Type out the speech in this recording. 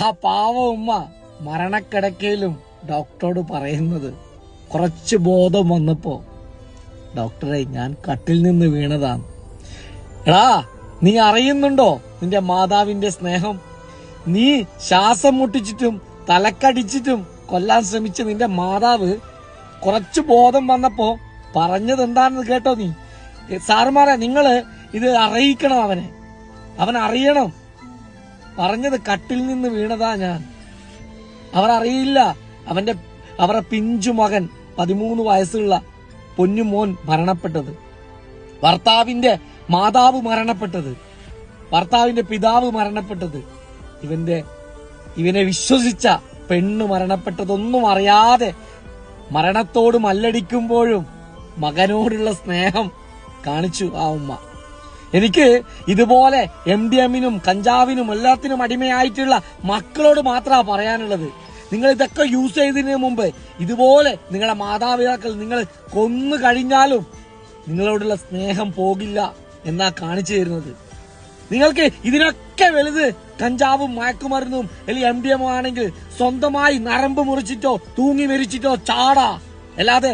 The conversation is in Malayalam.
ആ പാവ ഉമ്മ മരണക്കിടക്കയിലും ഡോക്ടറോട് പറയുന്നത്, കുറച്ച് ബോധം വന്നപ്പോ, ഡോക്ടറെ ഞാൻ കട്ടിൽ നിന്ന് വീണതാണ്. എടാ, നീ അറിയുന്നുണ്ടോ നിന്റെ മാതാവിന്റെ സ്നേഹം? നീ ശ്വാസം മുട്ടിച്ചിട്ടും തലക്കടിച്ചിട്ടും കൊല്ലാൻ ശ്രമിച്ച നിന്റെ മാതാവ് കുറച്ച് ബോധം വന്നപ്പോ പറഞ്ഞത് എന്താണെന്ന് കേട്ടോ നീ? സാറുമാരെ, നിങ്ങള് ഇത് അറിയിക്കണം അവൻ അറിയണം. പറഞ്ഞത് കട്ടിൽ നിന്ന് വീണതാ ഞാൻ. അവരറിയില്ല അവരുടെ പിഞ്ചു മകൻ 13 വയസ്സുള്ള പൊന്നുമോൻ മരണപ്പെട്ടത്, ഭർത്താവിന്റെ മാതാവ് മരണപ്പെട്ടത്, ഭർത്താവിന്റെ പിതാവ് മരണപ്പെട്ടത്, ഇവനെ വിശ്വസിച്ച പെണ്ണ് മരണപ്പെട്ടതൊന്നും അറിയാതെ മരണത്തോട് മല്ലടിക്കുമ്പോഴും മകനോടുള്ള സ്നേഹം കാണിച്ചു ആ ഉമ്മ. എനിക്ക് ഇതുപോലെ MDMനും കഞ്ചാവിനും എല്ലാത്തിനും അടിമയായിട്ടുള്ള മക്കളോട് മാത്രമാണ് പറയാനുള്ളത്. നിങ്ങൾ ഇതൊക്കെ യൂസ് ചെയ്തതിന് മുമ്പ് ഇതുപോലെ നിങ്ങളുടെ മാതാപിതാക്കൾ നിങ്ങൾ കൊന്നു കഴിഞ്ഞാലും നിങ്ങളോടുള്ള സ്നേഹം പോകില്ല എന്നാ കാണിച്ചു തരുന്നത്. നിങ്ങൾക്ക് ഇതിനൊക്കെ വലുത് കഞ്ചാവും മയക്കുമരുന്നും അല്ലെങ്കിൽ MDM ആണെങ്കിൽ സ്വന്തമായി നരമ്പ് മുറിച്ചിട്ടോ തൂങ്ങി മരിച്ചിട്ടോ ചാടാ, അല്ലാതെ